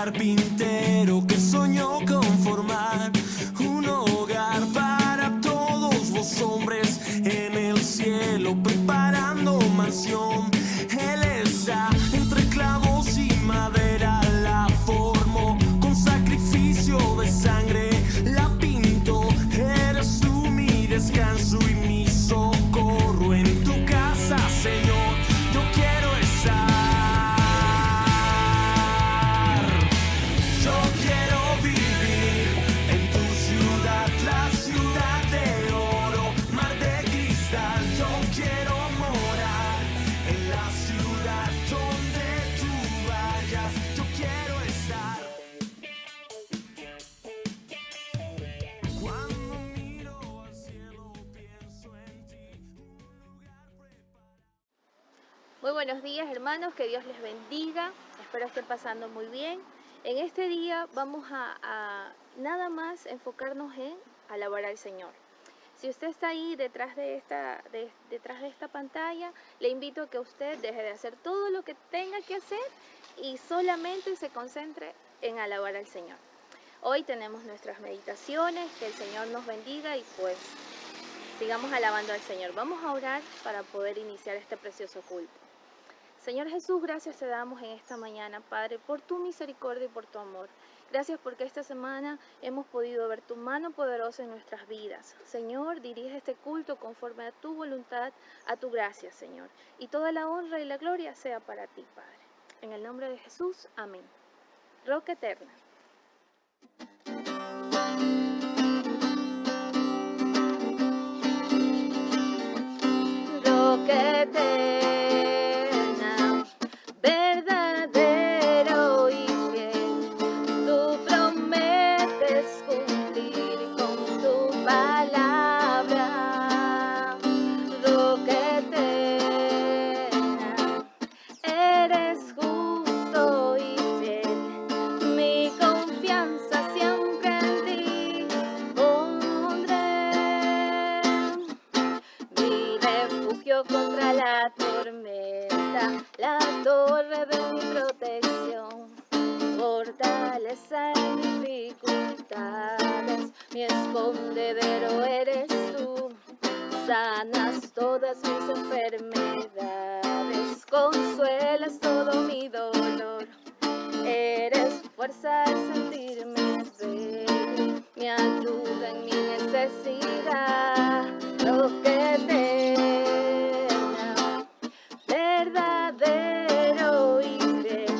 carpintero que soñó con formar un hogar para todos los hombres en el cielo, preparando mansión. Él está entre clavos y madera, la formó con sacrificio de sangre, la pintó. Eres tú mi descanso y mi socorro. En tu casa, Señor, yo quiero estar. Yo quiero vivir en tu ciudad, la ciudad de oro, mar de cristal. Yo quiero morar en la ciudad donde tú vayas. Yo quiero estar. Cuando miro al cielo pienso en ti, un lugar preparado. Muy buenos días, hermanos, que Dios les bendiga. Espero estén pasando muy bien. En este día vamos a nada más enfocarnos en alabar al Señor. Si usted está ahí detrás de esta pantalla, le invito a que usted deje de hacer todo lo que tenga que hacer y solamente se concentre en alabar al Señor. Hoy tenemos nuestras meditaciones, que el Señor nos bendiga y pues sigamos alabando al Señor. Vamos a orar para poder iniciar este precioso culto. Señor Jesús, gracias te damos en esta mañana, Padre, por tu misericordia y por tu amor. Gracias porque esta semana hemos podido ver tu mano poderosa en nuestras vidas. Señor, dirige este culto conforme a tu voluntad, a tu gracia, Señor. Y toda la honra y la gloria sea para ti, Padre. En el nombre de Jesús, amén. Roca eterna. Roca eterna, verdadero y fiel, tú prometes cumplir con tu palabra. Roca eterna, eres justo y fiel, mi confianza siempre en ti pondré. Mi refugio contra la tormenta, la torre de mi protección, fortaleza en dificultades, mi escondedero eres tú. Sanas todas mis enfermedades, consuelas todo mi dolor. Eres fuerza al sentirme débil, mi ayuda en mi necesidad. Roca eterna, verdadero y fiel,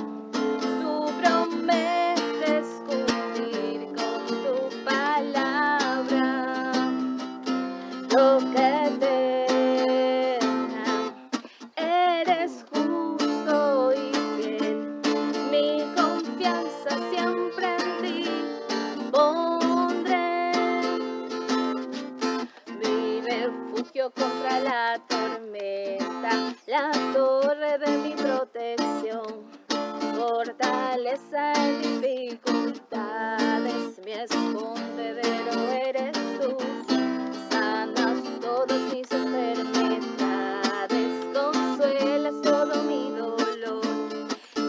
tú prometes cumplir con tu palabra. Roca eterna, eres justo y fiel, mi confianza siempre en ti pondré. Mi refugio contra la tormenta, la torre de mi protección, fortaleza en dificultades, mi escondedero eres tú. Sanas todas mis enfermedades, consuelas todo mi dolor.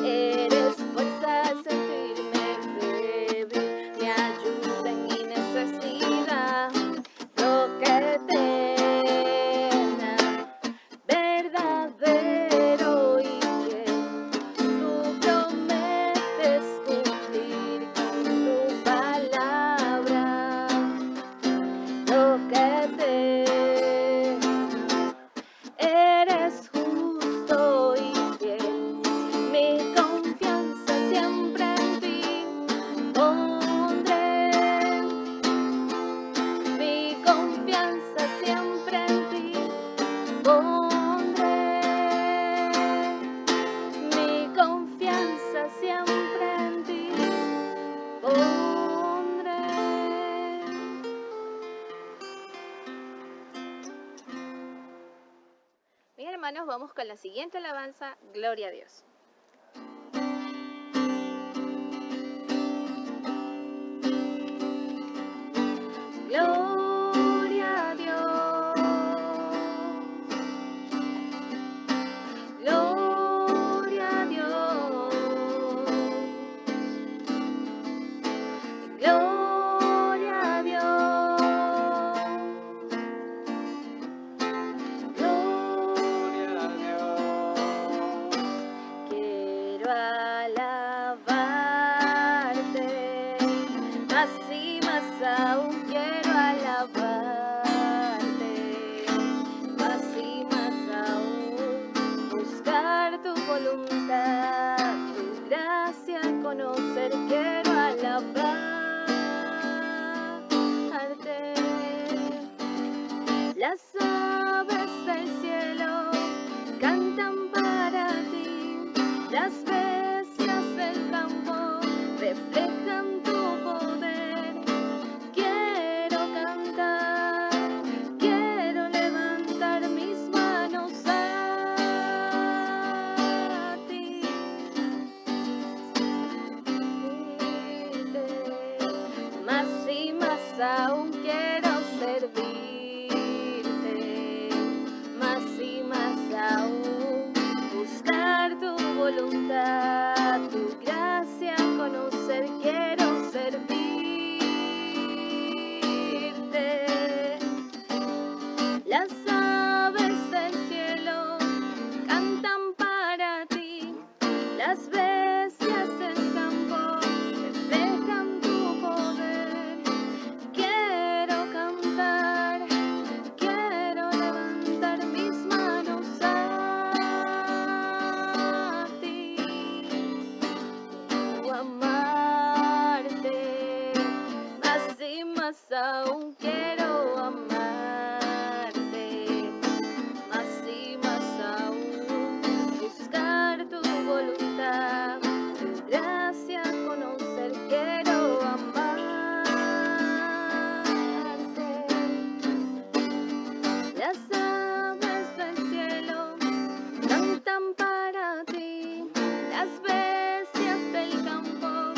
Eres fuerza al sentirme débil, mi ayuda en mi necesidad. Roca eterna, verdadero y fiel, tú prometes cumplir con tu palabra. Roca eterna, eres justo y fiel, mi confianza siempre en ti pondré. Mi confianza siempre en ti pondré. Mi confianza siempre en ti pondré. Bien, hermanos, vamos con la siguiente alabanza. Gloria a Dios. Gloria a Dios. Gloria a Dios. buscar tu voluntad, tu gracia conocer, quiero alabarte. Las aves del cielo cantan para ti, las bestias del campo reflejan tu poder. Quiero cantar, quiero levantar mis manos a ti. Más y más aún quiero servirte, más y más aún buscar tu voluntad, tu gracia conocer, quiero servirte. Las aves del cielo cantan para ti, las bestias del campo reflejan tu poder. Quiero cantar, quiero levantar mis manos a ti, amarte, más y más aún quiero amarte, más y más aún buscar tu voluntad, tu gracia conocer, quiero amarte. Las aves del cielo cantan para ti, las bestias del campo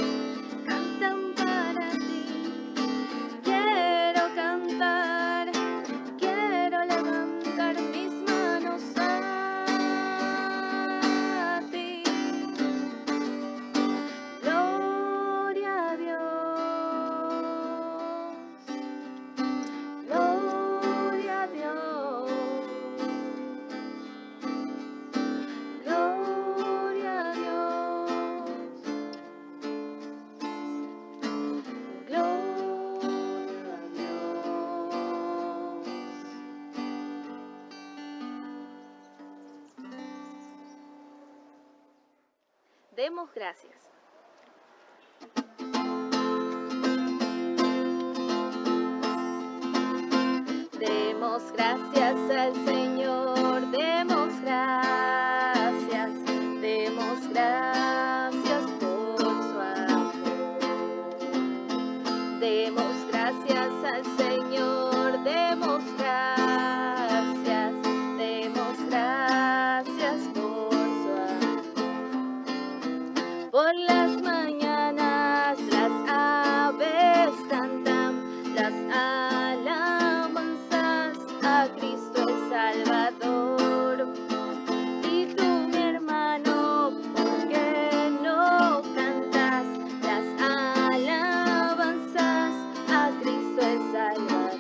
cantan para ti. Quiero cantar, quiero levantar mis manos a ti. Gloria a Dios, gloria a Dios, gloria a Dios, gloria a Dios. Demos gracias. Demos gracias al Señor, demos gracias por su amor. Demos gracias al Señor, demos gracias por su amor. Por las mañanas las aves cantan, las alabanzas a Cristo el Salvador. Y tú, mi hermano, ¿por qué no cantas las alabanzas a Cristo el Salvador?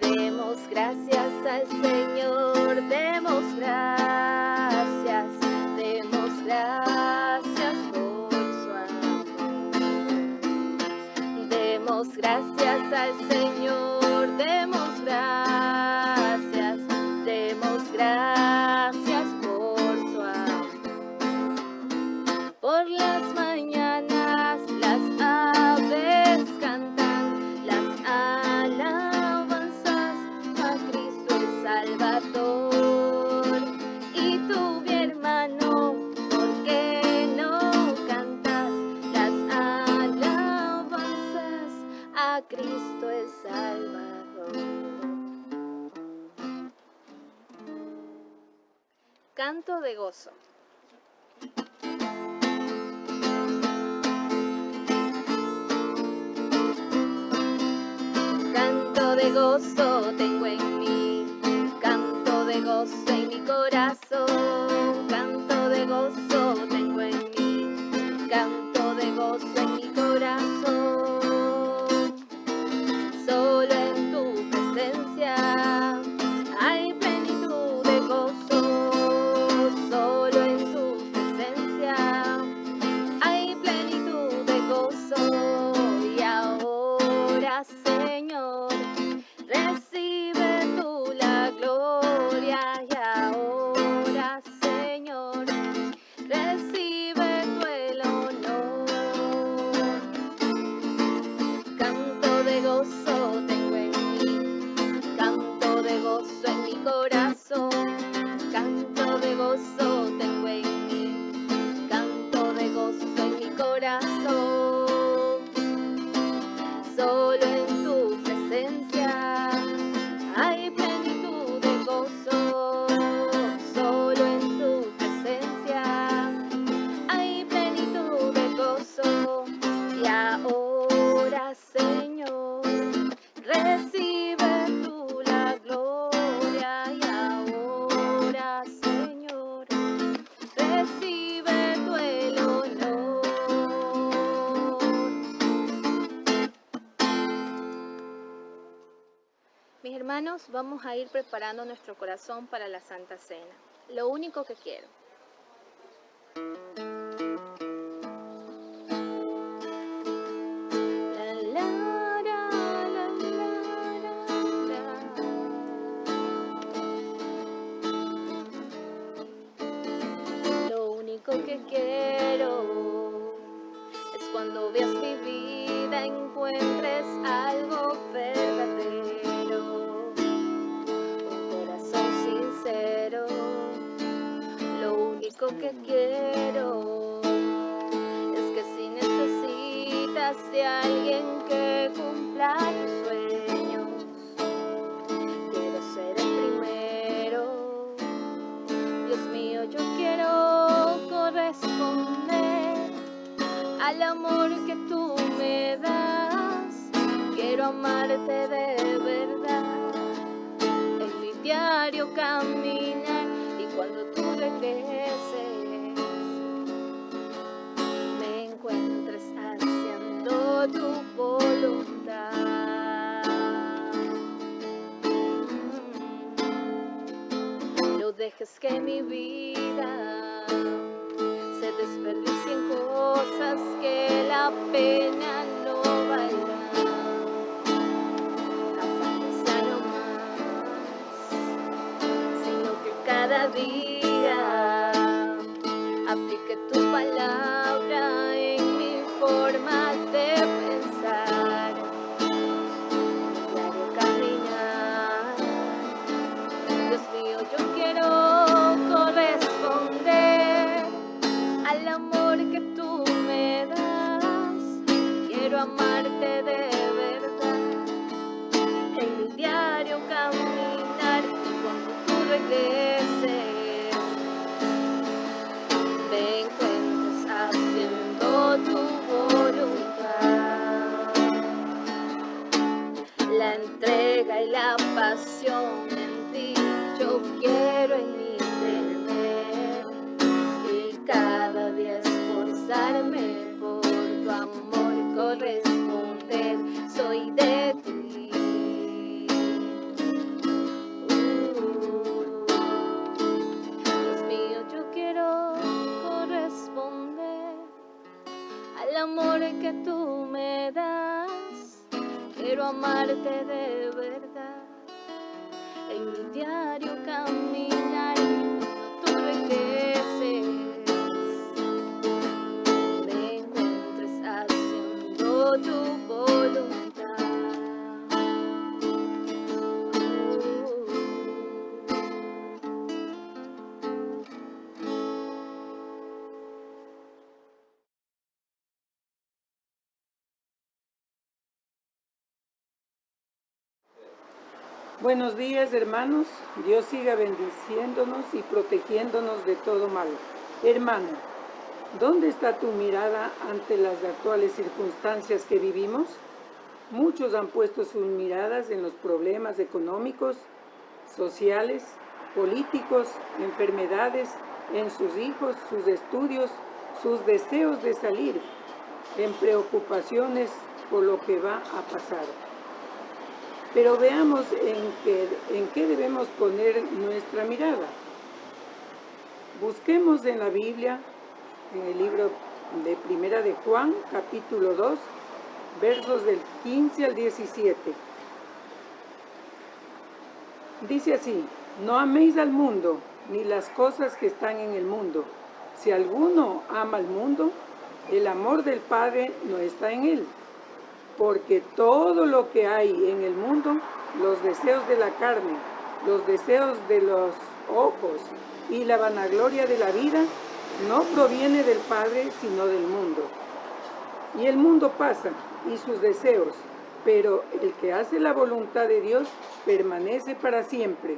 Demos gracias al Señor, demos gracias por su amor. Demos gracias al Señor, demos gracias por su amor. Por las mañanas las aves cantan, las alabanzas a Cristo el Salvador. Y tú, mi hermano, ¿por qué no cantas las alabanzas a Cristo el Salvador? Canto de gozo. Canto de gozo tengo en mí, canto de gozo en mi corazón, canto de gozo tengo en mí, canto de gozo en mi corazón. Solo en tu presencia hay plenitud de gozo, solo en tu presencia hay plenitud de gozo. Y ahora, Señor, Hermanos, vamos a ir preparando nuestro corazón para la Santa Cena. Lo único que quiero. Lo único que quiero es cuando veas mi vida encuentres algo verdadero, un corazón sincero. Lo único que quiero es que si necesitas de alguien que cumpla tus sueños, quiero ser el primero. Dios mío, yo quiero corresponder al amor que tú me das. Quiero amarte de verdad en mi diario caminar, y cuando tú regreses me encuentres haciendo tu voluntad. No dejes que mi vida se desperdicie en cosas que la pena no valga. Afanes ya no más, sino que cada día aplique tu palabra en mi forma de pensar, diario caminar. Dios mío, yo quiero corresponder al amor que tú me das. Quiero amarte de verdad en mi diario caminar, y cuando tú regreses me encuentres haciendo tu voluntad. La entrega y la pasión en ti yo quiero en mi tener, y cada día esforzarme por tu amor corresponder. Soy de ti. Dios mío, yo quiero corresponder al amor que tú me das. Quiero amarte de verdad en mi diario caminar, cuando tú regreses me encuentres haciendo tu voluntad. Buenos días, hermanos. Dios siga bendiciéndonos y protegiéndonos de todo mal. Hermano, ¿dónde está tu mirada ante las actuales circunstancias que vivimos? Muchos han puesto sus miradas en los problemas económicos, sociales, políticos, enfermedades, en sus hijos, sus estudios, sus deseos de salir, en preocupaciones por lo que va a pasar. Pero veamos en qué debemos poner nuestra mirada. Busquemos en la Biblia, en el libro de Primera de Juan, capítulo 2, versos del 15 al 17. Dice así: no améis al mundo, ni las cosas que están en el mundo. Si alguno ama al mundo, el amor del Padre no está en él. Porque todo lo que hay en el mundo, los deseos de la carne, los deseos de los ojos y la vanagloria de la vida, no proviene del Padre, sino del mundo. Y el mundo pasa, y sus deseos, pero el que hace la voluntad de Dios permanece para siempre.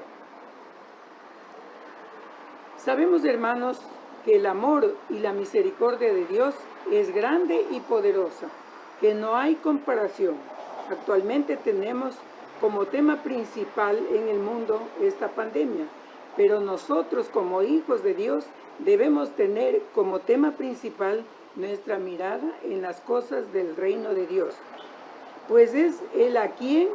Sabemos, hermanos, que el amor y la misericordia de Dios es grande y poderosa, que no hay comparación. Actualmente tenemos como tema principal en el mundo esta pandemia, pero nosotros como hijos de Dios debemos tener como tema principal nuestra mirada en las cosas del reino de Dios. pues es Él a quien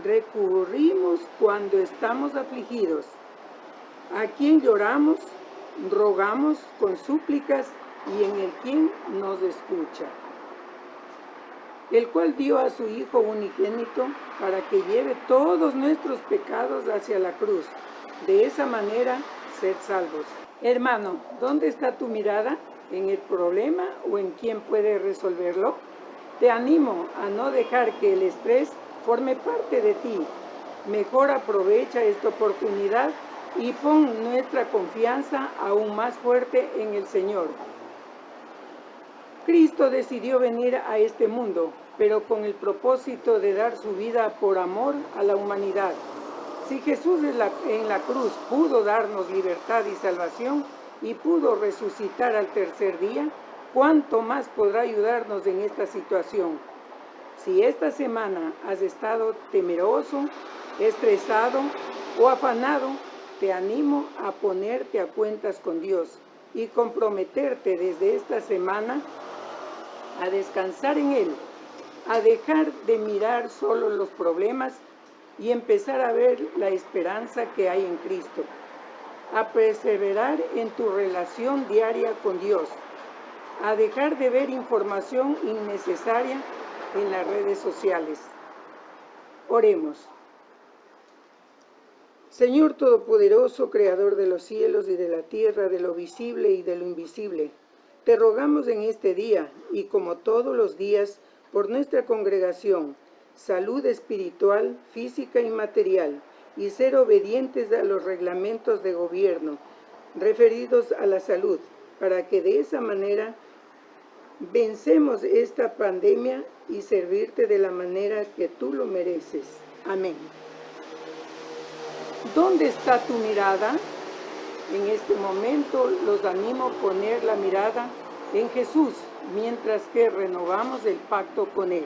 recurrimos cuando estamos afligidos, a quien lloramos, rogamos con súplicas y en el quien nos escucha, el cual dio a su Hijo unigénito para que lleve todos nuestros pecados hacia la cruz. De esa manera, ser salvos. Hermano, ¿dónde está tu mirada? ¿En el problema o en quién puede resolverlo? Te animo a no dejar que el estrés forme parte de ti. Mejor aprovecha esta oportunidad y pon nuestra confianza aún más fuerte en el Señor. Cristo decidió venir a este mundo, pero con el propósito de dar su vida por amor a la humanidad. Si Jesús en la cruz pudo darnos libertad y salvación y pudo resucitar al tercer día, ¿cuánto más podrá ayudarnos en esta situación? Si esta semana has estado temeroso, estresado o afanado, te animo a ponerte a cuentas con Dios y comprometerte desde esta semana a descansar en Él, a dejar de mirar solo los problemas y empezar a ver la esperanza que hay en Cristo, a perseverar en tu relación diaria con Dios, a dejar de ver información innecesaria en las redes sociales. Oremos. Señor Todopoderoso, Creador de los cielos y de la tierra, de lo visible y de lo invisible, te rogamos en este día, y como todos los días, por nuestra congregación, salud espiritual, física y material, y ser obedientes a los reglamentos de gobierno referidos a la salud, para que de esa manera vencemos esta pandemia y servirte de la manera que tú lo mereces. Amén. ¿Dónde está tu mirada? En este momento los animo a poner la mirada en Jesús, mientras que renovamos el pacto con Él.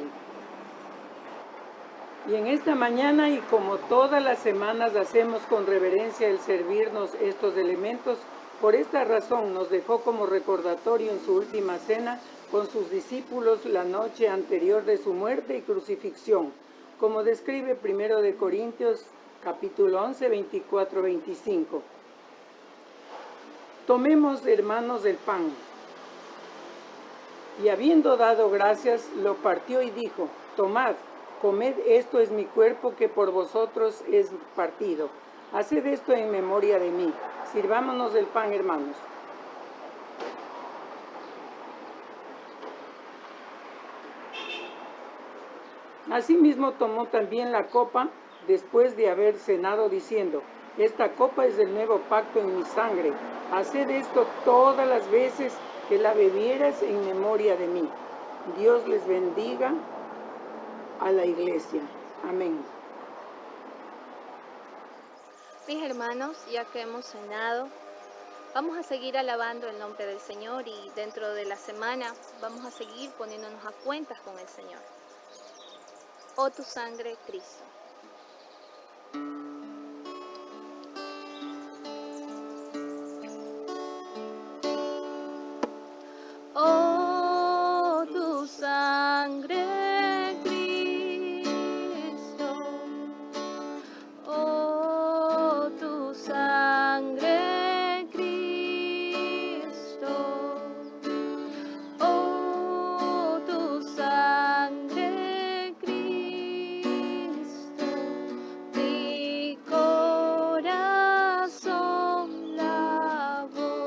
Y en esta mañana, y como todas las semanas hacemos con reverencia el servirnos estos elementos, por esta razón nos dejó como recordatorio en su última cena con sus discípulos la noche anterior de su muerte y crucifixión, como describe 1 de Corintios capítulo 11, 24-25. Tomemos, hermanos, el pan. Y habiendo dado gracias, lo partió y dijo: tomad, comed, esto es mi cuerpo que por vosotros es partido. Haced esto en memoria de mí. Sirvámonos del pan, hermanos. Asimismo tomó también la copa después de haber cenado, diciendo: esta copa es el nuevo pacto en mi sangre. Haced esto todas las veces que la bebieras en memoria de mí. Dios les bendiga a la iglesia. Amén. Mis hermanos, ya que hemos cenado, vamos a seguir alabando el nombre del Señor y dentro de la semana vamos a seguir poniéndonos a cuentas con el Señor. Oh, tu sangre, Cristo. Oh, tu sangre, Cristo. Oh, tu sangre, Cristo. Oh, tu sangre, Cristo. Mi corazón lavó.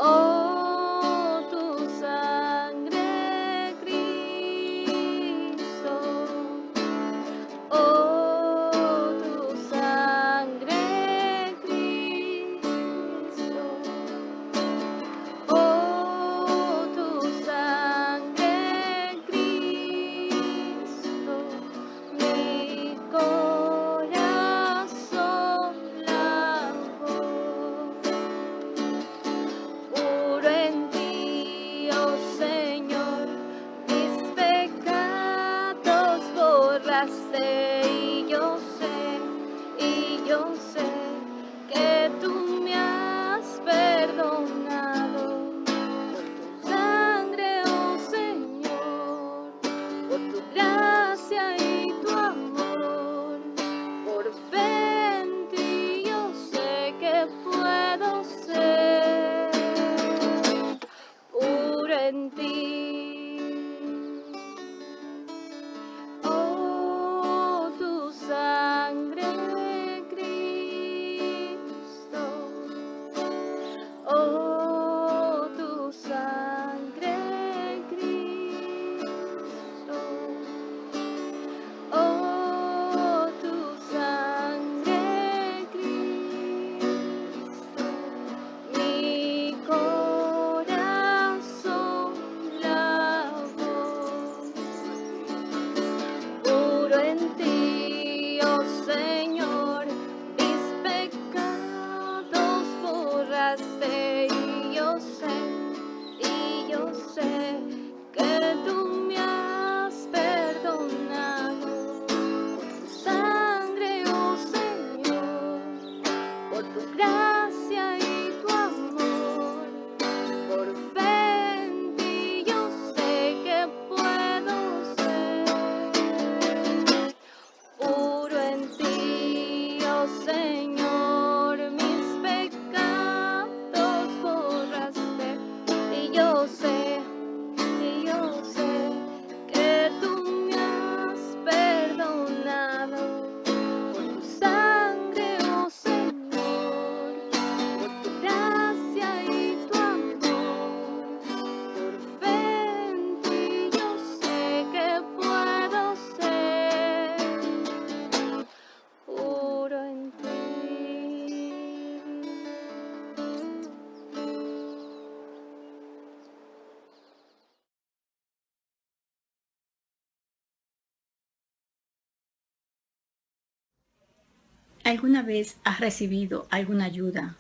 Oh, tu sangre, Cristo. Oh, tu sangre, Cristo. Oh, tu sangre, Cristo. Mi corazón lavó. Puro en ti, oh Señor, mis pecados borraste, y yo sé que tú me has perdonado. Por tu sangre, oh Señor, tu gracia y tu amor. Por fe en ti yo sé que puedo ser puro en ti, oh Señor. Mis pecados borraste y yo sé que tú me has perdonado por tu sangre, oh Señor, por tu gracia y tu amor. Por fe en ti yo sé que puedo ser puro en ti. ¿Alguna vez has recibido alguna ayuda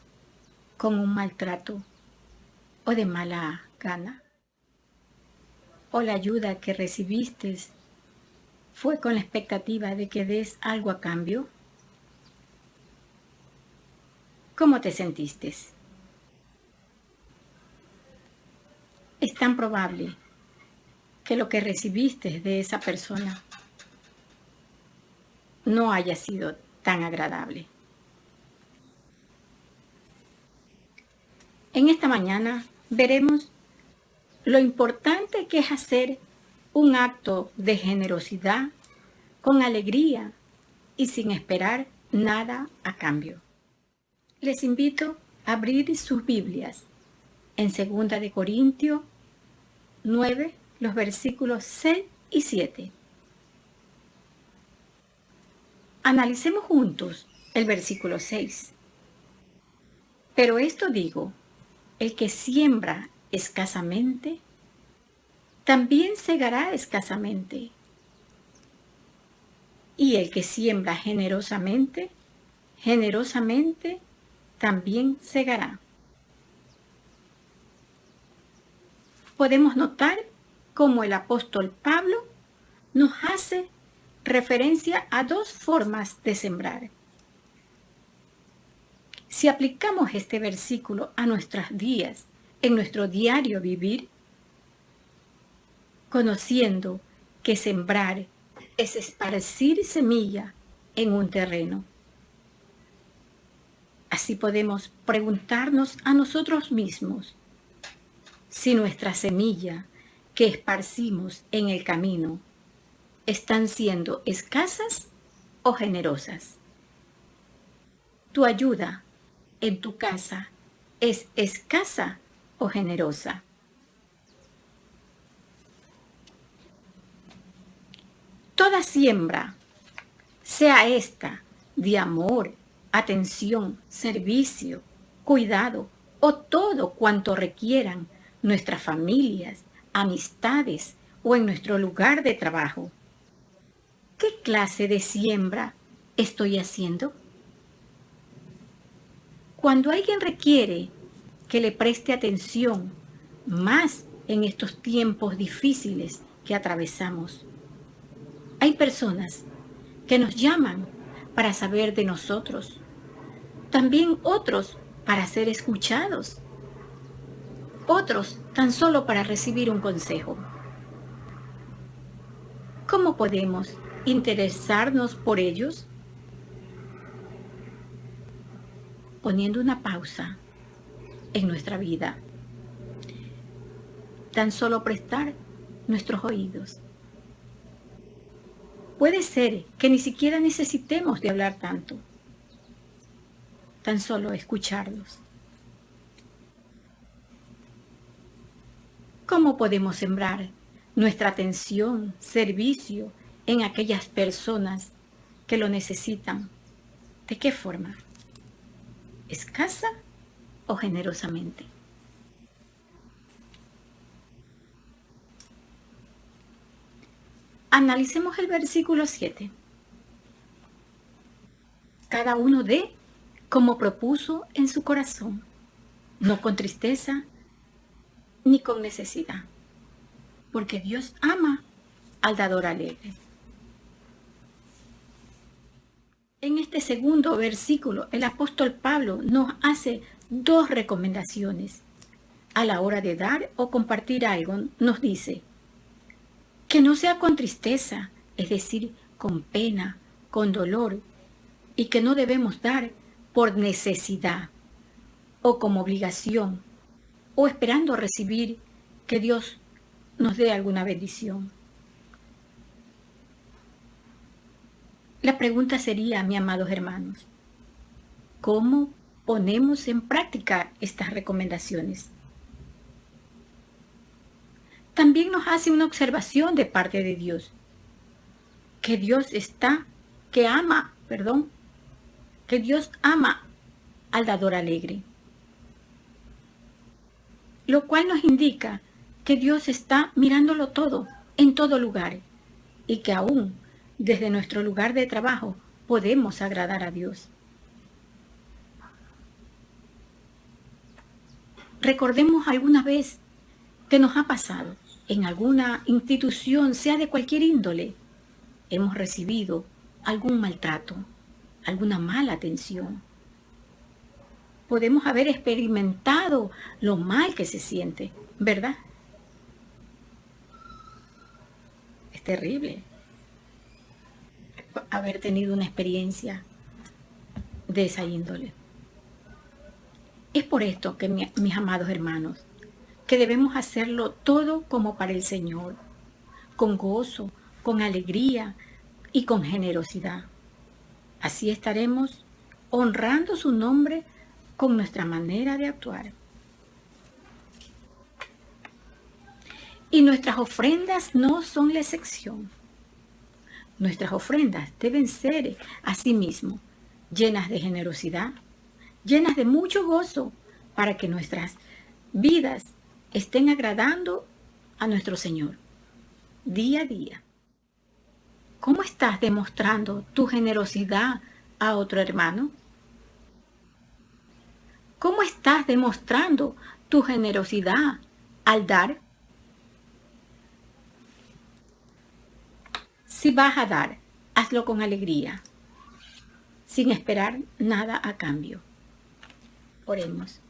con un maltrato o de mala gana? ¿O la ayuda que recibiste fue con la expectativa de que des algo a cambio? ¿Cómo te sentiste? Es tan probable que lo que recibiste de esa persona no haya sido tan agradable. En esta mañana veremos lo importante que es hacer un acto de generosidad con alegría y sin esperar nada a cambio. Les invito a abrir sus Biblias en 2 de Corintios 9, los versículos 6 y 7. Analicemos juntos el versículo 6. Pero esto digo, el que siembra escasamente, también segará escasamente. Y el que siembra generosamente, generosamente también segará. Podemos notar cómo el apóstol Pablo nos hace referencia a dos formas de sembrar. Si aplicamos este versículo a nuestros días, en nuestro diario vivir, conociendo que sembrar es esparcir semilla en un terreno. Así podemos preguntarnos a nosotros mismos si nuestra semilla que esparcimos en el camino están siendo escasas o generosas. Tu ayuda en tu casa es escasa o generosa. Toda siembra, sea esta de amor, atención, servicio, cuidado o todo cuanto requieran nuestras familias, amistades o en nuestro lugar de trabajo. ¿Qué clase de siembra estoy haciendo? Cuando alguien requiere que le preste atención, más en estos tiempos difíciles que atravesamos, hay personas que nos llaman para saber de nosotros, también otros para ser escuchados, otros tan solo para recibir un consejo. ¿Cómo podemos interesarnos por ellos? Poniendo una pausa en nuestra vida. Tan solo prestar nuestros oídos. Puede ser que ni siquiera necesitemos de hablar tanto. Tan solo escucharlos. ¿Cómo podemos sembrar nuestra atención, servicio en aquellas personas que lo necesitan? ¿De qué forma? ¿Escasa o generosamente? Analicemos el versículo 7. Cada uno dé como propuso en su corazón, no con tristeza ni con necesidad, porque Dios ama al dador alegre. En este segundo versículo, el apóstol Pablo nos hace dos recomendaciones. A la hora de dar o compartir algo, nos dice que no sea con tristeza, es decir, con pena, con dolor, y que no debemos dar por necesidad o como obligación o esperando recibir que Dios nos dé alguna bendición. La pregunta sería, mis amados hermanos, ¿cómo ponemos en práctica estas recomendaciones? También nos hace una observación de parte de Dios, que Dios ama al dador alegre, lo cual nos indica que Dios está mirándolo todo, en todo lugar, y que aún desde nuestro lugar de trabajo podemos agradar a Dios. Recordemos alguna vez que nos ha pasado en alguna institución, sea de cualquier índole, hemos recibido algún maltrato, alguna mala atención. Podemos haber experimentado lo mal que se siente, ¿verdad? Es terrible haber tenido una experiencia de esa índole. Es por esto que, mis amados hermanos, que debemos hacerlo todo como para el Señor, con gozo, con alegría y con generosidad. Así estaremos honrando su nombre con nuestra manera de actuar. Y nuestras ofrendas no son la excepción. Nuestras ofrendas deben ser, asimismo, llenas de generosidad, llenas de mucho gozo, para que nuestras vidas estén agradando a nuestro Señor día a día. ¿Cómo estás demostrando tu generosidad a otro hermano? ¿Cómo estás demostrando tu generosidad al dar? Si vas a dar, hazlo con alegría, sin esperar nada a cambio. Oremos.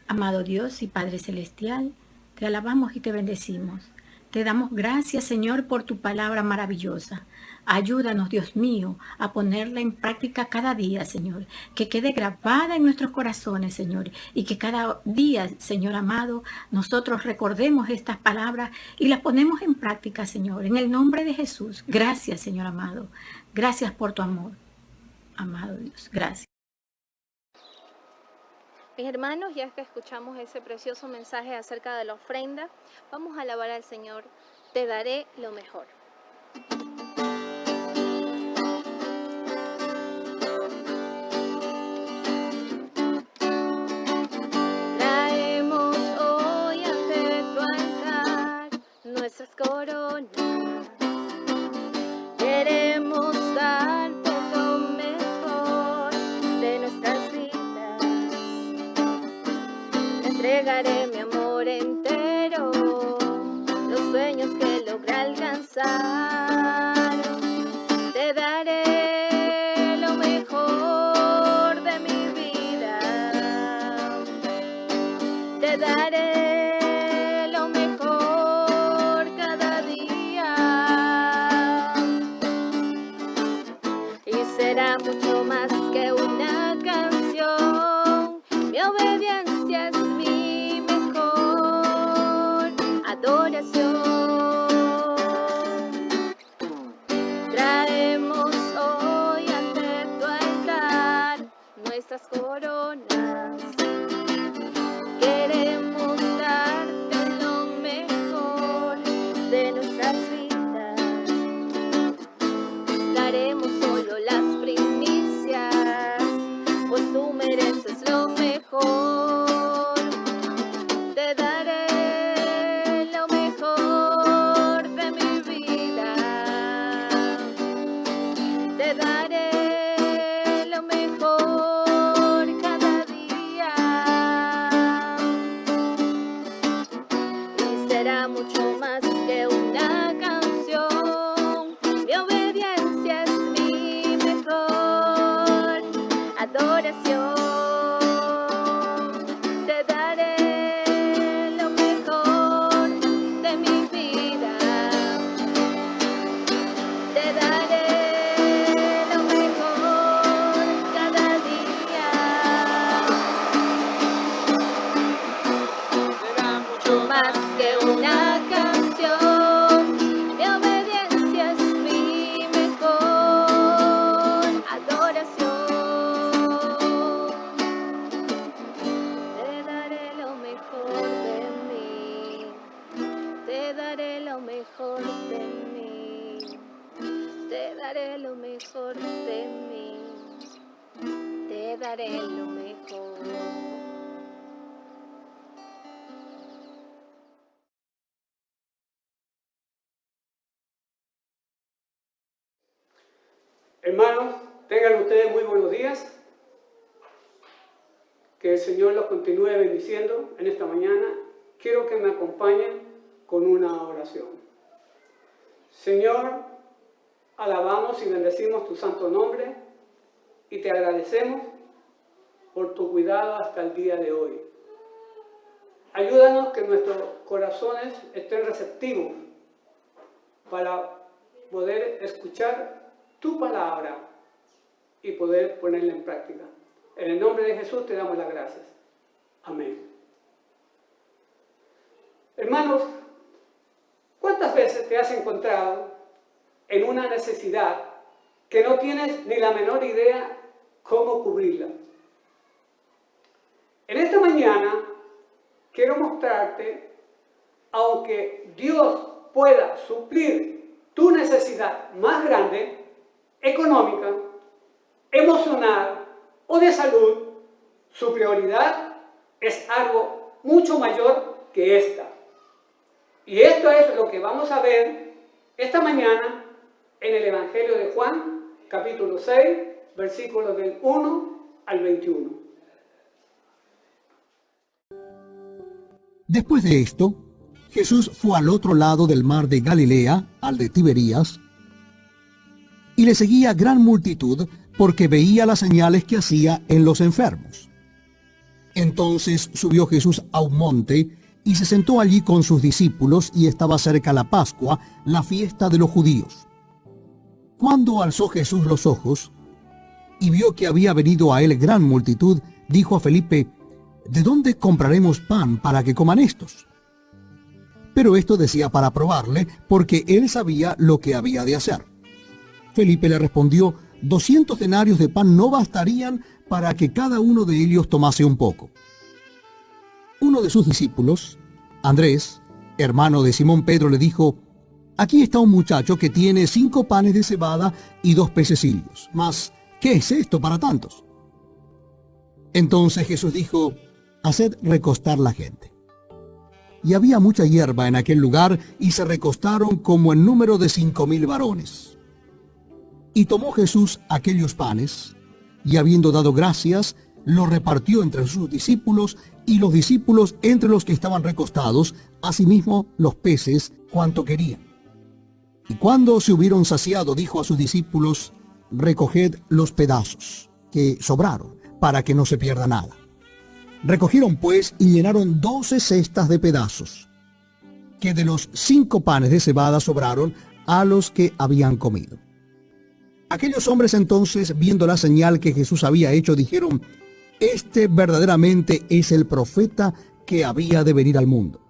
Amado Dios y Padre Celestial, te alabamos y te bendecimos. Te damos gracias, Señor, por tu palabra maravillosa. Ayúdanos, Dios mío, a ponerla en práctica cada día, Señor. Que quede grabada en nuestros corazones, Señor. Y que cada día, Señor amado, nosotros recordemos estas palabras y las ponemos en práctica, Señor. En el nombre de Jesús. Gracias, Señor amado. Gracias por tu amor. Amado Dios, gracias. Mis hermanos, ya que escuchamos ese precioso mensaje acerca de la ofrenda, vamos a alabar al Señor. Te daré lo mejor. Traemos hoy ante tu altar nuestras coronas. Queremos darte lo mejor de nuestras vidas. Entregaré mi amor entero, los sueños que logré alcanzar. Te daré lo mejor de mi vida. Te daré lo mejor cada día. Y será mucho más que una canción. Mi obediencia es mi mejor adoración. Traemos hoy ante tu altar nuestras coronas. Queremos darte lo mejor de nuestras vidas. Daremos solo las primicias, pues tú mereces lo mejor. Te daré lo mejor. adoración. Te daré lo mejor de mi vida. Te daré lo mejor cada día. Será mucho Más que una canción, mi obediencia es mi mejor adoración. Te daré lo mejor de mí, te daré lo mejor de mí, te daré lo mejor de mí, te daré lo mejor. Hermanos, tengan ustedes muy buenos días. Que el Señor los continúe bendiciendo en esta mañana. Quiero que me acompañen con una oración. Señor, alabamos y bendecimos tu santo nombre y te agradecemos por tu cuidado hasta el día de hoy. Ayúdanos que nuestros corazones estén receptivos para poder escuchar tu palabra y poder ponerla en práctica. En el nombre de Jesús te damos las gracias. Amén. Hermanos, ¿cuántas veces te has encontrado en una necesidad que no tienes ni la menor idea cómo cubrirla? En esta mañana quiero mostrarte, aunque Dios pueda suplir tu necesidad más grande, económica, emocional o de salud, su prioridad es algo mucho mayor que esta. Y esto es lo que vamos a ver esta mañana en el Evangelio de Juan, capítulo 6, versículos del 1 al 21. Después de esto, Jesús fue al otro lado del mar de Galilea, al de Tiberías, y le seguía gran multitud porque veía las señales que hacía en los enfermos. Entonces subió Jesús a un monte y se sentó allí con sus discípulos, y estaba cerca la Pascua, la fiesta de los judíos. Cuando alzó Jesús los ojos y vio que había venido a él gran multitud, dijo a Felipe: ¿de dónde compraremos pan para que coman estos? Pero esto decía para probarle, porque él sabía lo que había de hacer. Felipe le respondió: 200 denarios de pan no bastarían para que cada uno de ellos tomase un poco. Uno de sus discípulos, Andrés, hermano de Simón Pedro, le dijo: aquí está un muchacho que tiene 5 panes de cebada y 2 pececillos. Mas, ¿qué es esto para tantos? Entonces Jesús dijo: haced recostar la gente. Y había mucha hierba en aquel lugar, y se recostaron como en número de 5,000 varones. Y tomó Jesús aquellos panes, y habiendo dado gracias, los repartió entre sus discípulos, y los discípulos entre los que estaban recostados, asimismo los peces, cuanto querían. Y cuando se hubieron saciado, dijo a sus discípulos: recoged los pedazos que sobraron, para que no se pierda nada. Recogieron pues y llenaron 12 cestas de pedazos, que de los 5 panes de cebada sobraron a los que habían comido. Aquellos hombres entonces, viendo la señal que Jesús había hecho, dijeron: este verdaderamente es el profeta que había de venir al mundo.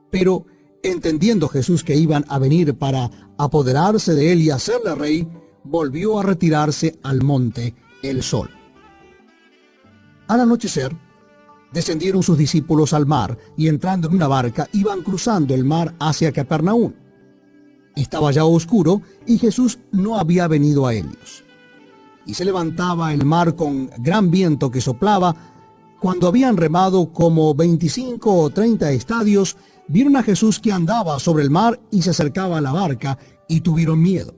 Pero, entendiendo Jesús que iban a venir para apoderarse de él y hacerle rey, volvió a retirarse al monte él solo. Al anochecer, descendieron sus discípulos al mar, y entrando en una barca, iban cruzando el mar hacia Capernaum. Estaba ya oscuro, y Jesús no había venido a ellos. Y se levantaba el mar con gran viento que soplaba. Cuando habían remado como 25 o 30 estadios, vieron a Jesús que andaba sobre el mar y se acercaba a la barca, y tuvieron miedo.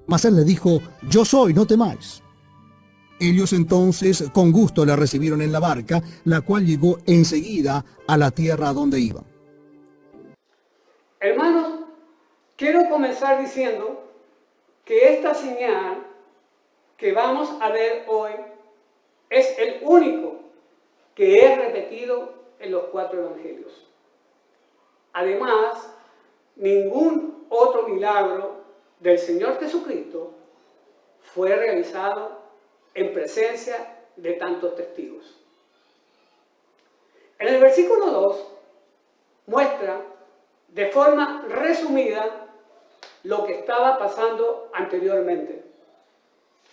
Mas él le dijo: yo soy, no temáis. Ellos entonces con gusto le recibieron en la barca, la cual llegó enseguida a la tierra a donde iban. Hermanos, quiero comenzar diciendo que esta señal que vamos a ver hoy es el único que es repetido en los 4 evangelios. Además, ningún otro milagro del Señor Jesucristo fue realizado en presencia de tantos testigos. En el versículo 2 muestra de forma resumida lo que estaba pasando anteriormente.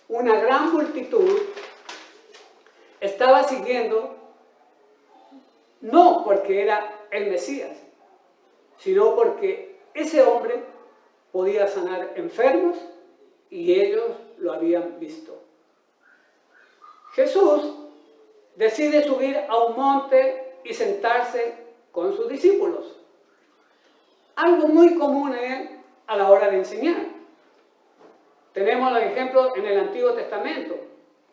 Una gran multitud estaba siguiendo, no porque era el Mesías, sino porque ese hombre podía sanar enfermos y ellos lo habían visto. Jesús decide subir a un monte y sentarse con sus discípulos. Algo muy común en él a la hora de enseñar. Tenemos los ejemplos en el Antiguo Testamento,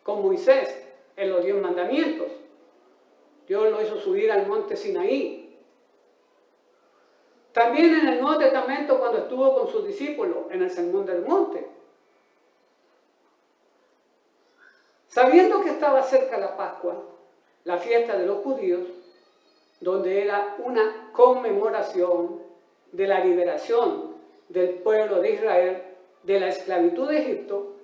con Moisés, en los 10 mandamientos. Dios lo hizo subir al monte Sinaí. También en el Nuevo Testamento cuando estuvo con sus discípulos en el Sermón del Monte. Sabiendo que estaba cerca la Pascua, la fiesta de los judíos, donde era una conmemoración de la liberación del pueblo de Israel de la esclavitud de Egipto,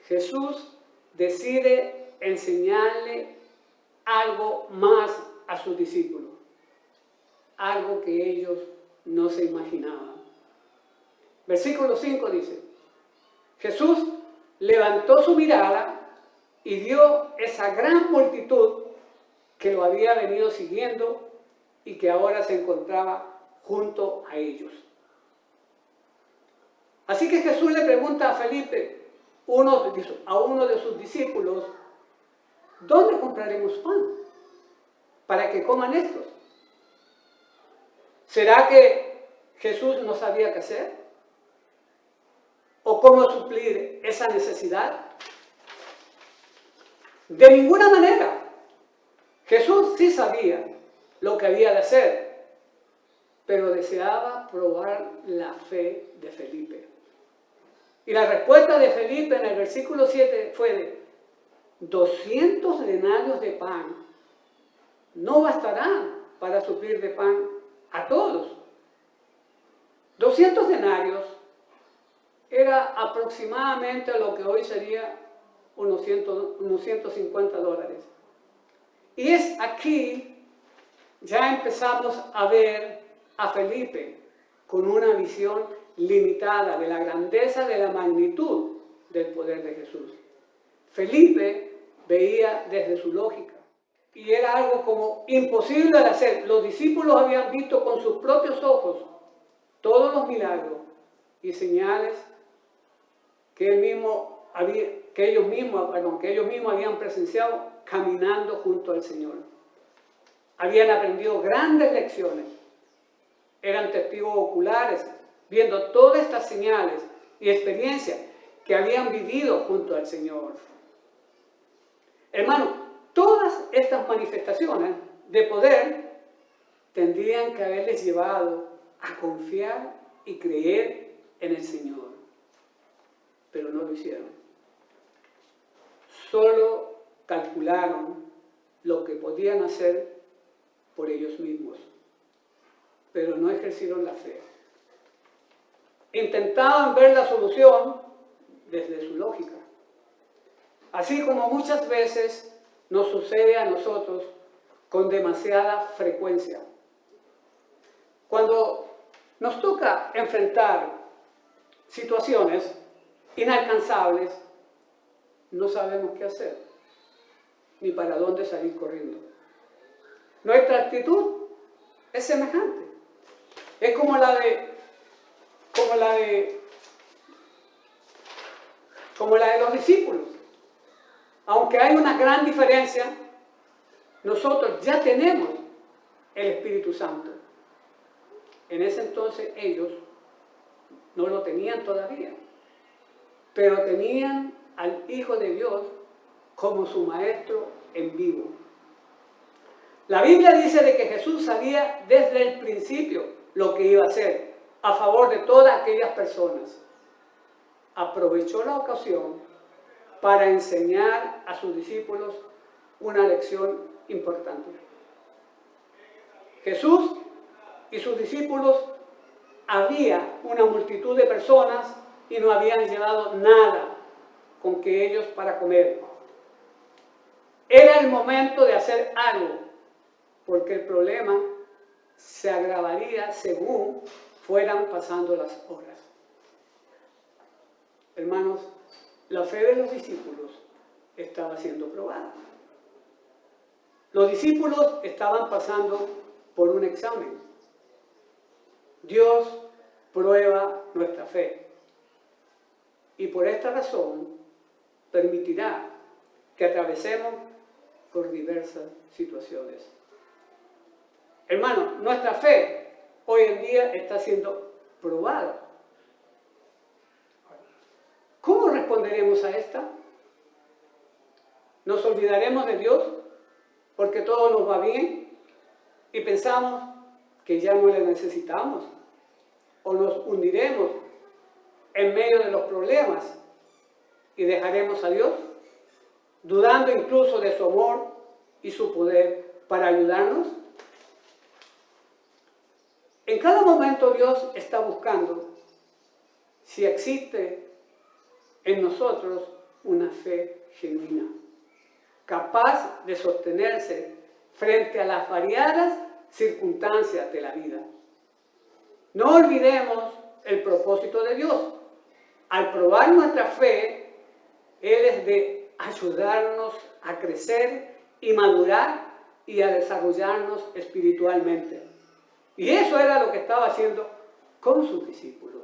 Jesús decide enseñarle algo más a sus discípulos, algo que ellos no se imaginaban. Versículo 5 dice, Jesús levantó su mirada y vio esa gran multitud que lo había venido siguiendo y que ahora se encontraba junto a ellos. Así que Jesús le pregunta a Felipe, a uno de sus discípulos, ¿dónde compraremos pan para que coman estos? ¿Será que Jesús no sabía qué hacer? ¿O cómo suplir esa necesidad? De ninguna manera. Jesús sí sabía lo que había de hacer, pero deseaba probar la fe de Felipe. Y la respuesta de Felipe en el versículo 7 fue de 200 denarios de pan no bastarán para suplir de pan a todos. 200 denarios era aproximadamente lo que hoy sería unos 150 dólares. Y es aquí ya empezamos a ver a Felipe con una visión limitada de la grandeza, de la magnitud del poder de Jesús. Felipe veía desde su lógica y era algo como imposible de hacer. Los discípulos habían visto con sus propios ojos todos los milagros y señales que ellos mismos habían presenciado caminando junto al Señor. Habían aprendido grandes lecciones, eran testigos oculares, viendo todas estas señales y experiencias que habían vivido junto al Señor. Hermano, todas estas manifestaciones de poder tendrían que haberles llevado a confiar y creer en el Señor, pero no lo hicieron. Solo calcularon lo que podían hacer por ellos mismos, pero no ejercieron la fe. Intentaban ver la solución desde su lógica, así como muchas veces nos sucede a nosotros con demasiada frecuencia. Cuando nos toca enfrentar situaciones inalcanzables, no sabemos qué hacer, ni para dónde salir corriendo. Nuestra actitud es semejante. Es como la de los discípulos. Aunque hay una gran diferencia, nosotros ya tenemos el Espíritu Santo. En ese entonces ellos no lo tenían todavía, pero tenían al Hijo de Dios como su Maestro en vivo. La Biblia dice de que Jesús sabía desde el principio lo que iba a hacer a favor de todas aquellas personas. Aprovechó la ocasión para enseñar a sus discípulos una lección importante. Jesús y sus discípulos, había una multitud de personas y no habían llevado nada con que ellos para comer. Era el momento de hacer algo, porque el problema se agravaría según fueran pasando las horas. Hermanos, la fe de los discípulos estaba siendo probada. Los discípulos estaban pasando por un examen. Dios prueba nuestra fe y por esta razón permitirá que atravesemos por diversas situaciones. Hermano, nuestra fe hoy en día está siendo probada. ¿Cómo responderemos a esta? ¿Nos olvidaremos de Dios porque todo nos va bien y pensamos que ya no le necesitamos? ¿O nos hundiremos en medio de los problemas y dejaremos a Dios, dudando incluso de su amor y su poder para ayudarnos? En cada momento Dios está buscando si existe en nosotros una fe genuina, capaz de sostenerse frente a las variadas circunstancias de la vida. No olvidemos el propósito de Dios. Al probar nuestra fe, Él es de ayudarnos a crecer y madurar y a desarrollarnos espiritualmente. Y eso era lo que estaba haciendo con sus discípulos.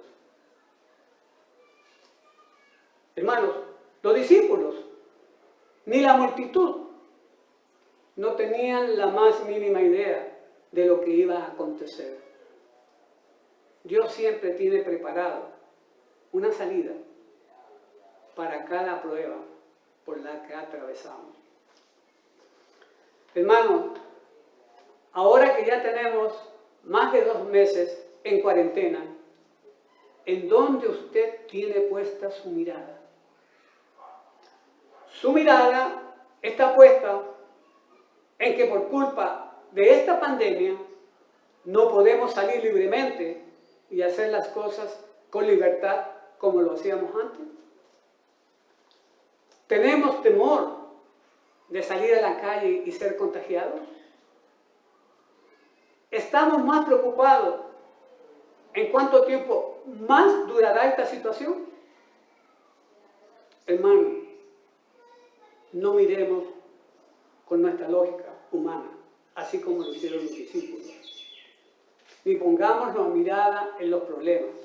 Hermanos, los discípulos, ni la multitud, no tenían la más mínima idea de lo que iba a acontecer. Dios siempre tiene preparado una salida para cada prueba por la que atravesamos. Hermano, ahora que ya tenemos más de 2 meses en cuarentena, ¿en dónde usted tiene puesta su mirada? Su mirada está puesta en que por culpa de esta pandemia no podemos salir libremente y hacer las cosas con libertad como lo hacíamos antes. ¿Tenemos temor de salir a la calle y ser contagiados? ¿Estamos más preocupados en cuánto tiempo más durará esta situación? Hermano, no miremos con nuestra lógica humana, así como lo hicieron los discípulos, ni pongamos la mirada en los problemas,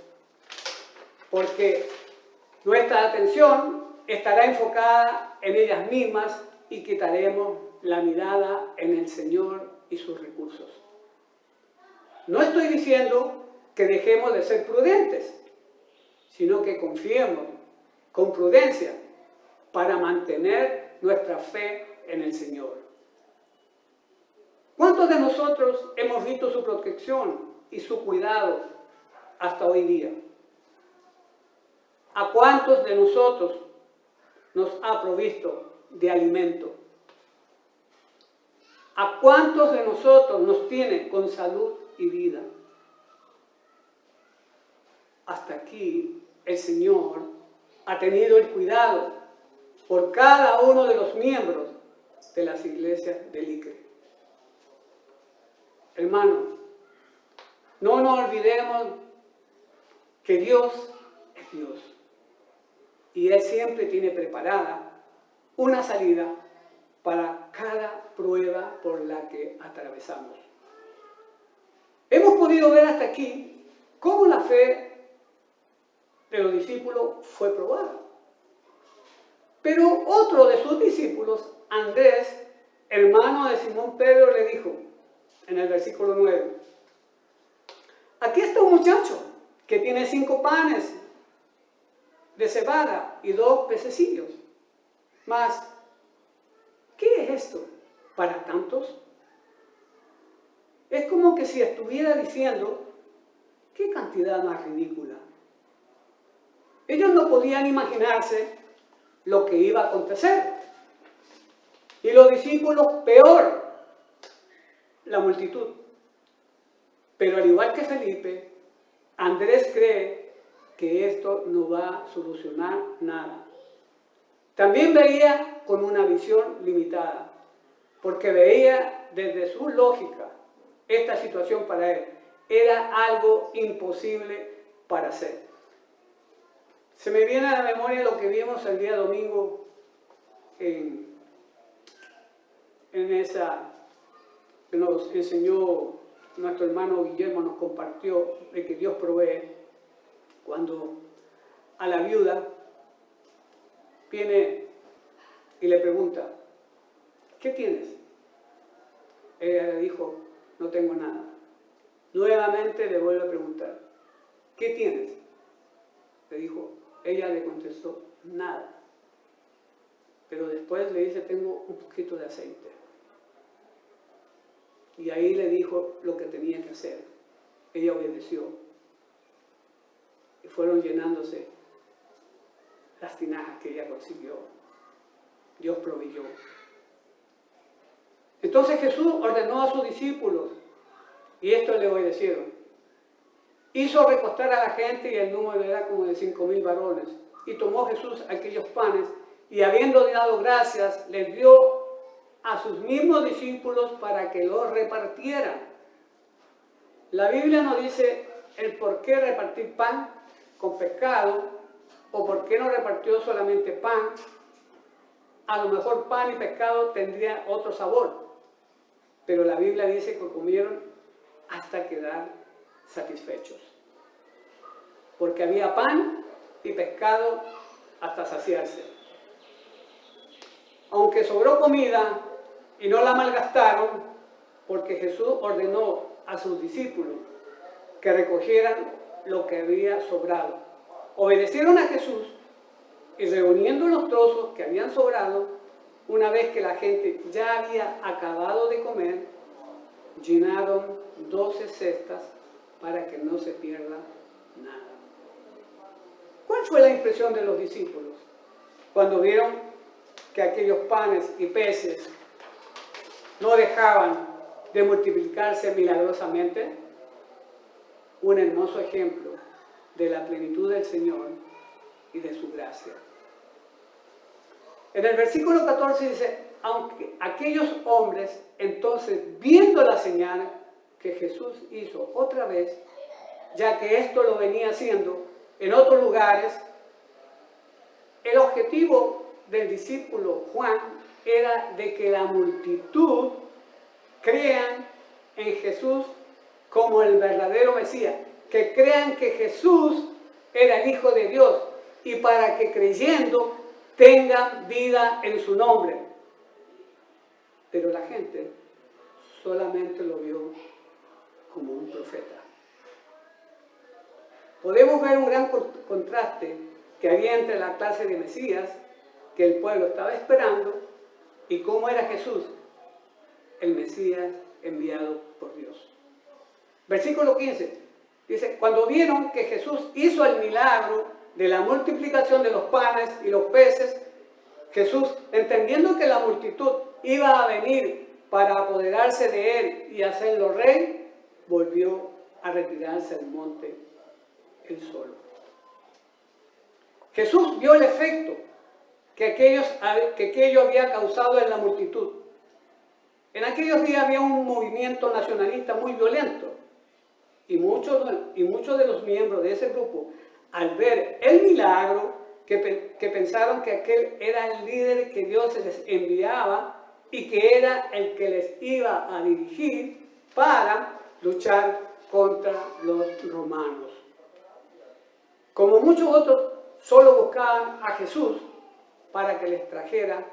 porque nuestra atención estará enfocada en ellas mismas y quitaremos la mirada en el Señor y sus recursos. No estoy diciendo que dejemos de ser prudentes, sino que confiemos con prudencia para mantener nuestra fe en el Señor. ¿Cuántos de nosotros hemos visto su protección y su cuidado hasta hoy día? ¿A cuántos de nosotros nos ha provisto de alimento? ¿A cuántos de nosotros nos tiene con salud y vida? Hasta aquí el Señor ha tenido el cuidado por cada uno de los miembros de las iglesias del ICRE. Hermano, no nos olvidemos que Dios es Dios y Él siempre tiene preparada una salida para cada prueba por la que atravesamos. Hemos podido ver hasta aquí cómo la fe de los discípulos fue probada. Pero otro de sus discípulos, Andrés, hermano de Simón Pedro, le dijo en el versículo 9: aquí está un muchacho que tiene 5 panes de cebada y 2 pececillos. Mas, ¿qué es esto para tantos? Es como que si estuviera diciendo, ¿qué cantidad más ridícula? Ellos no podían imaginarse lo que iba a acontecer. Y los discípulos, peor, la multitud. Pero al igual que Felipe, Andrés cree que esto no va a solucionar nada. También veía con una visión limitada, porque veía desde su lógica esta situación para él. Era algo imposible para hacer. Se me viene a la memoria lo que vimos el día domingo en esa que nos enseñó nuestro hermano Guillermo, nos compartió de que Dios provee, cuando a la viuda viene y le pregunta, ¿qué tienes? Ella le dijo, no tengo nada. Nuevamente le vuelve a preguntar, ¿qué tienes? Le dijo, ella le contestó, nada. Pero después le dice, tengo un poquito de aceite. Y ahí le dijo lo que tenía que hacer. Ella obedeció. Y fueron llenándose las tinajas que ella consiguió. Dios proveyó. Entonces Jesús ordenó a sus discípulos, y esto le obedecieron. Hizo recostar a la gente, y el número era como de 5,000 varones. Y tomó Jesús aquellos panes, y habiendo dado gracias, les dio a sus mismos discípulos para que los repartieran. La Biblia no dice el por qué repartir pan con pescado, o por qué no repartió solamente pan. A lo mejor pan y pescado tendría otro sabor, pero la Biblia dice que comieron hasta quedar satisfechos, porque había pan y pescado hasta saciarse. Aunque sobró comida y no la malgastaron, porque Jesús ordenó a sus discípulos que recogieran lo que había sobrado. Obedecieron a Jesús y reuniendo los trozos que habían sobrado, una vez que la gente ya había acabado de comer, llenaron 12 cestas para que no se pierda nada. ¿Cuál fue la impresión de los discípulos cuando vieron que aquellos panes y peces no dejaban de multiplicarse milagrosamente? Un hermoso ejemplo de la plenitud del Señor y de su gracia. En el versículo 14 dice, aunque aquellos hombres entonces, viendo la señal que Jesús hizo otra vez, ya que esto lo venía haciendo en otros lugares, el objetivo del discípulo Juan era de que la multitud crean en Jesús como el verdadero Mesías, que crean que Jesús era el Hijo de Dios, y para que creyendo tengan vida en su nombre. Pero la gente solamente lo vio como un profeta. Podemos ver un gran contraste que había entre la clase de Mesías que el pueblo estaba esperando y cómo era Jesús, el Mesías enviado por Dios. Versículo 15 dice, cuando vieron que Jesús hizo el milagro de la multiplicación de los panes y los peces, Jesús, entendiendo que la multitud iba a venir para apoderarse de él y hacerlo rey, volvió a retirarse al monte él solo. Jesús vio el efecto que aquello había causado en la multitud. En aquellos días había un movimiento nacionalista muy violento, y muchos de los miembros de ese grupo, al ver el milagro, que pensaron que aquel era el líder que Dios les enviaba y que era el que les iba a dirigir para luchar contra los romanos. Como muchos otros, solo buscaban a Jesús para que les trajera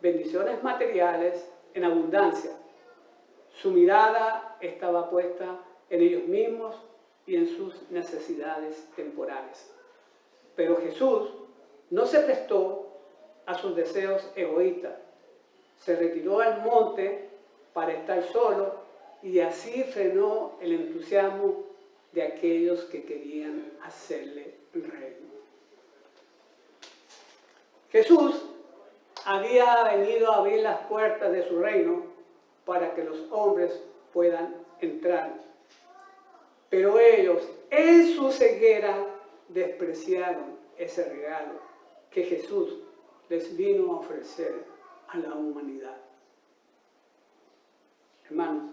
bendiciones materiales en abundancia. Su mirada estaba puesta en ellos mismos y en sus necesidades temporales. Pero Jesús no se prestó a sus deseos egoístas. Se retiró al monte para estar solo y así frenó el entusiasmo de aquellos que querían hacerle rey. Jesús había venido a abrir las puertas de su reino para que los hombres puedan entrar. Pero ellos, en su ceguera, despreciaron ese regalo que Jesús les vino a ofrecer a la humanidad. Hermanos,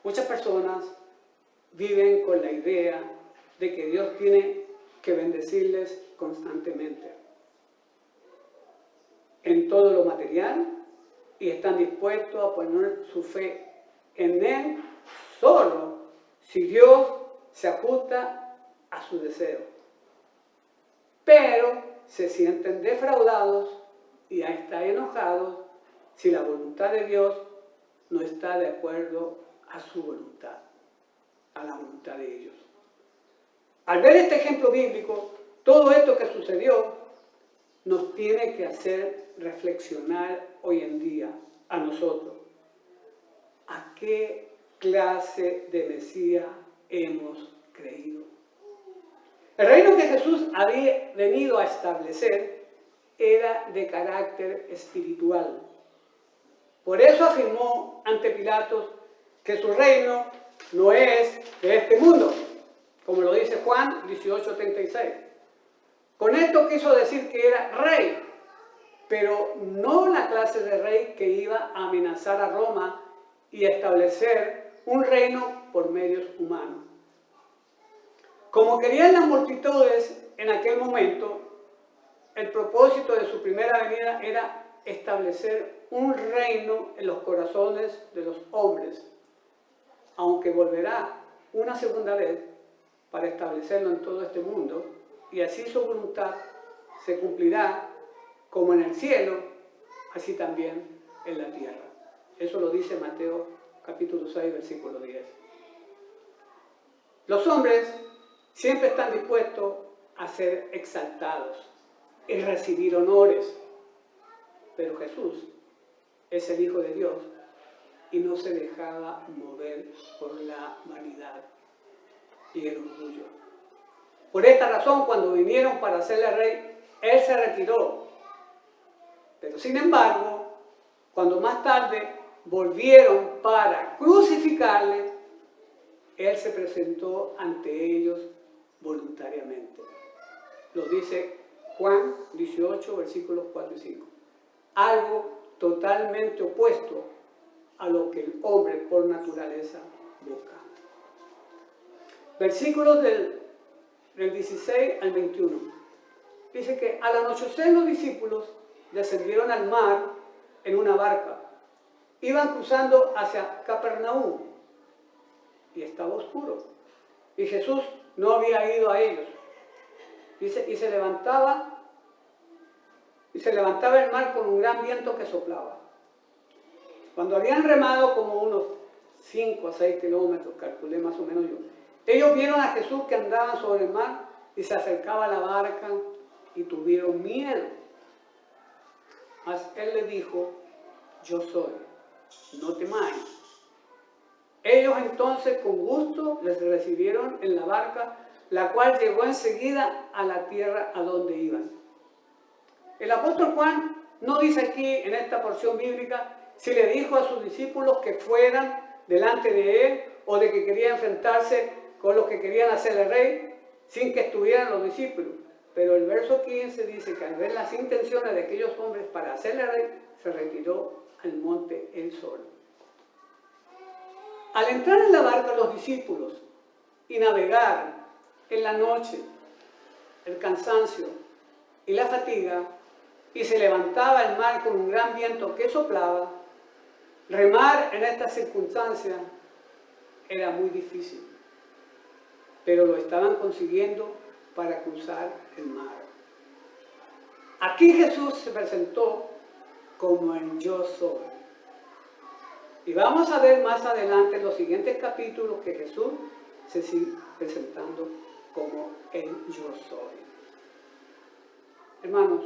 muchas personas viven con la idea de que Dios tiene que bendecirles constantemente en todo lo material y están dispuestos a poner su fe en Él solo si Dios se ajusta a su deseo. Pero se sienten defraudados y están enojados si la voluntad de Dios no está de acuerdo a su voluntad, a la voluntad de ellos. Al ver este ejemplo bíblico, todo esto que sucedió nos tiene que hacer reflexionar hoy en día a nosotros. ¿A qué clase de Mesías hemos creído? El reino que Jesús había venido a establecer era de carácter espiritual. Por eso afirmó ante Pilatos que su reino no es de este mundo, como lo dice Juan 18:36. Con esto quiso decir que era rey, pero no la clase de rey que iba a amenazar a Roma y establecer un reino por medios humanos. Como querían las multitudes en aquel momento, el propósito de su primera venida era establecer un reino en los corazones de los hombres, aunque volverá una segunda vez para establecerlo en todo este mundo, y así su voluntad se cumplirá como en el cielo, así también en la tierra. Eso lo dice Mateo capítulo 6, versículo 10. Los hombres siempre están dispuestos a ser exaltados y recibir honores, pero Jesús es el Hijo de Dios y no se dejaba mover por la vanidad y el orgullo. Por esta razón, cuando vinieron para hacerle rey, Él se retiró. Pero sin embargo, cuando más tarde volvieron para crucificarle, Él se presentó ante ellos voluntariamente. Lo dice Juan 18, versículos 4 y 5. Algo totalmente opuesto a lo que el hombre por naturaleza busca. Versículos del 16 al 21. Dice que al anochecer los discípulos descendieron al mar en una barca. Iban cruzando hacia Capernaum y estaba oscuro. Y Jesús no había ido a ellos. Dice, y se levantaba el mar con un gran viento que soplaba. Cuando habían remado como unos 5 a 6 kilómetros, calculé más o menos yo, ellos vieron a Jesús que andaba sobre el mar y se acercaba a la barca y tuvieron miedo. Mas Él les dijo, yo soy, no temáis. Ellos entonces con gusto les recibieron en la barca, la cual llegó enseguida a la tierra a donde iban. El apóstol Juan no dice aquí en esta porción bíblica si le dijo a sus discípulos que fueran delante de él o de que quería enfrentarse con los que querían hacerle rey sin que estuvieran los discípulos. Pero el verso 15 dice que al ver las intenciones de aquellos hombres para hacerle rey, se retiró al monte él solo. Al entrar en la barca los discípulos y navegar en la noche, el cansancio y la fatiga, y se levantaba el mar con un gran viento que soplaba, remar en estas circunstancias era muy difícil, pero lo estaban consiguiendo para cruzar el mar. Aquí Jesús se presentó como el yo soy. Y vamos a ver más adelante en los siguientes capítulos que Jesús se sigue presentando como el yo soy. Hermanos,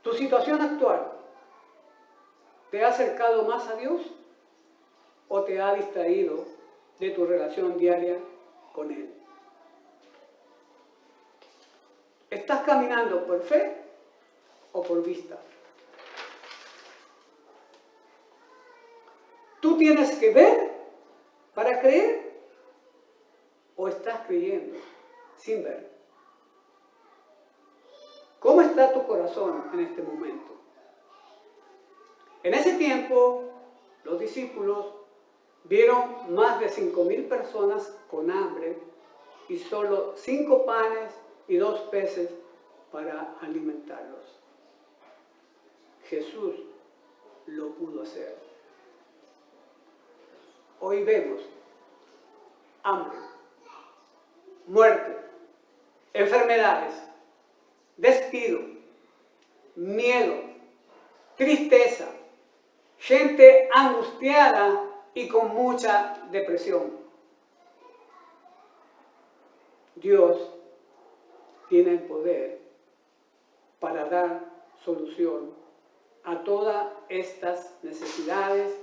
¿tu situación actual te ha acercado más a Dios o te ha distraído de tu relación diaria con Él? ¿Estás caminando por fe o por vista? ¿Tú tienes que ver para creer o estás creyendo sin ver? ¿Cómo está tu corazón en este momento? En ese tiempo, los discípulos vieron más de 5.000 personas con hambre y solo 5 panes y 2 peces para alimentarlos. Jesús lo pudo hacer. Hoy vemos hambre, muerte, enfermedades, despido, miedo, tristeza, gente angustiada y con mucha depresión. Dios tiene el poder para dar solución a todas estas necesidades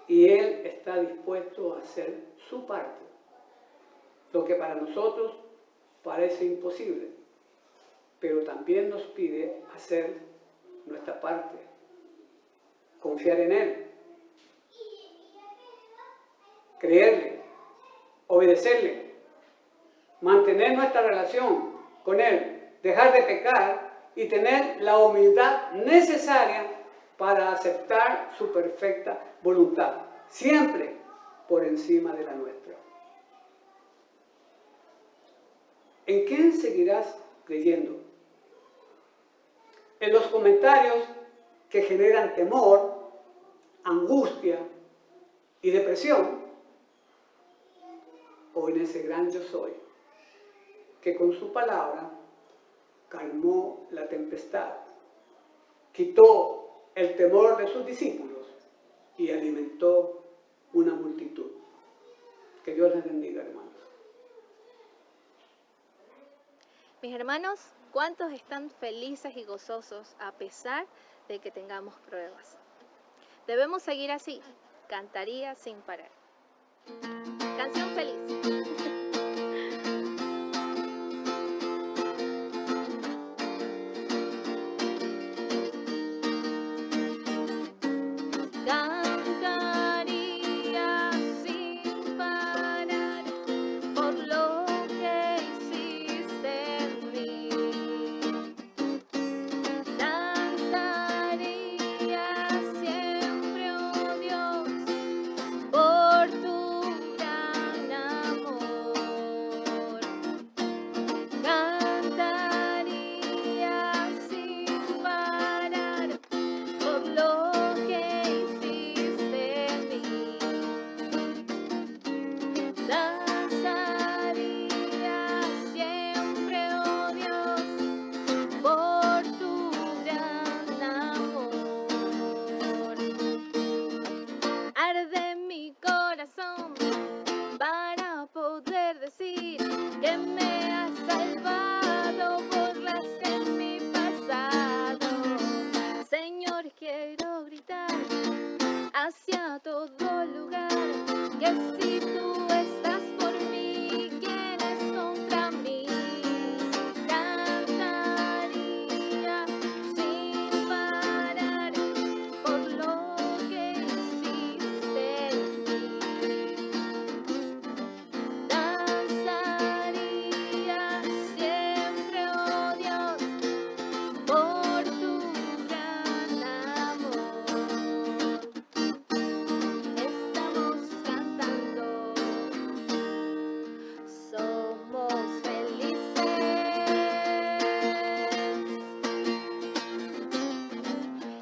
y Él está dispuesto a hacer su parte, lo que para nosotros parece imposible, pero también nos pide hacer nuestra parte, confiar en Él, creerle, obedecerle, mantener nuestra relación con Él, dejar de pecar y tener la humildad necesaria para aceptar su perfecta voluntad, siempre por encima de la nuestra. ¿En quién seguirás creyendo? ¿En los comentarios que generan temor, angustia y depresión? ¿O en ese gran yo soy, que con su palabra calmó la tempestad, quitó el temor de sus discípulos y alimentó una multitud? Que Dios les bendiga, hermanos. Mis hermanos, ¿cuántos están felices y gozosos a pesar de que tengamos pruebas? Debemos seguir así, cantaría sin parar. Canción feliz. Cantaría sin parar por lo que hiciste en mí. Danzaría siempre, oh Dios, por tu gran amor. Cantaría sin parar por lo que hiciste en mí. Danzaría siempre, oh Dios, por tu gran amor. Arde mi corazón para poder decir que me has salvado, borraste mi pasado. Señor, quiero gritar hacia todo lugar que si tú estás por mí, ¿quién es contra mí? Cantaría sin parar por lo que hiciste en mí. Danzaría siempre, oh Dios, por tu gran amor. Estamos cantando, somos felices.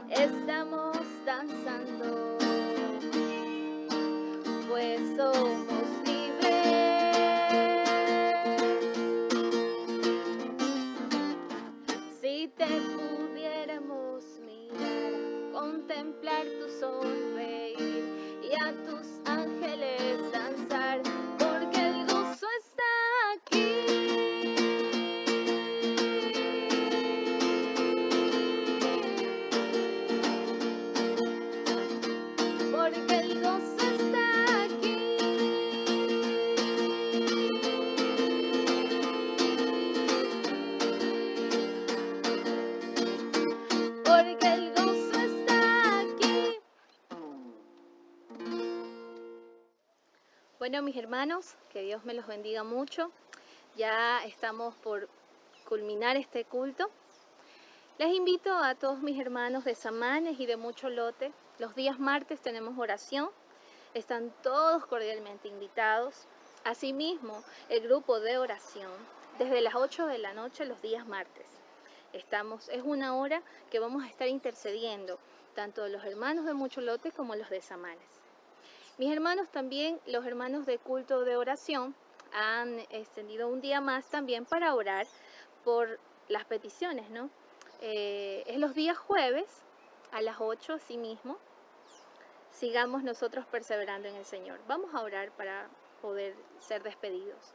Estamos danzando, pues somos libres. Si te pudiéramos mirar, contemplar tu sonreír y a tus ángeles danzar, porque el gozo está aquí. Porque el gozo está aquí. que el gozo está aquí. Bueno, mis hermanos, que Dios me los bendiga mucho. Ya estamos por culminar este culto. Les invito a todos mis hermanos de Samanes y de Mucho Lote. Los días martes tenemos oración. Están todos cordialmente invitados. Asimismo, el grupo de oración desde las 8 de la noche los días martes. Es una hora que vamos a estar intercediendo, tanto los hermanos de Mucho Lote como los de Samanes. Mis hermanos también, los hermanos de culto de oración, han extendido un día más también para orar por las peticiones, ¿no? Es los días jueves a las 8, así mismo. Sigamos nosotros perseverando en el Señor. Vamos a orar para poder ser despedidos.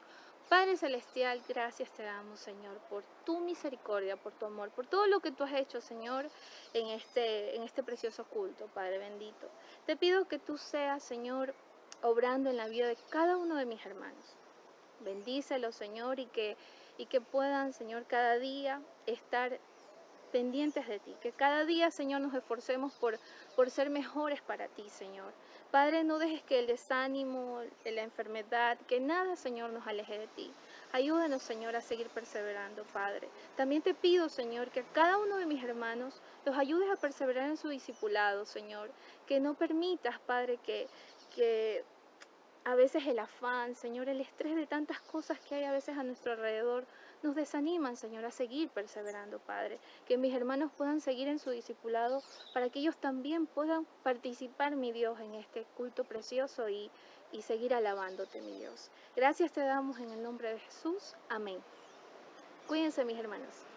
Padre Celestial, gracias te damos, Señor, por tu misericordia, por tu amor, por todo lo que tú has hecho, Señor, en este precioso culto, Padre bendito. Te pido que tú seas, Señor, obrando en la vida de cada uno de mis hermanos. Bendícelos, Señor, y que puedan, Señor, cada día estar pendientes de ti, que cada día, Señor, nos esforcemos por ser mejores para ti, Señor. Padre, no dejes que el desánimo, la enfermedad, que nada, Señor, nos aleje de ti. Ayúdanos, Señor, a seguir perseverando, Padre. También te pido, Señor, que a cada uno de mis hermanos los ayudes a perseverar en su discipulado, Señor. Que no permitas, Padre, que a veces el afán, Señor, el estrés de tantas cosas que hay a veces a nuestro alrededor nos desaniman, Señor, a seguir perseverando, Padre. Que mis hermanos puedan seguir en su discipulado para que ellos también puedan participar, mi Dios, en este culto precioso y seguir alabándote, mi Dios. Gracias te damos en el nombre de Jesús. Amén. Cuídense, mis hermanos.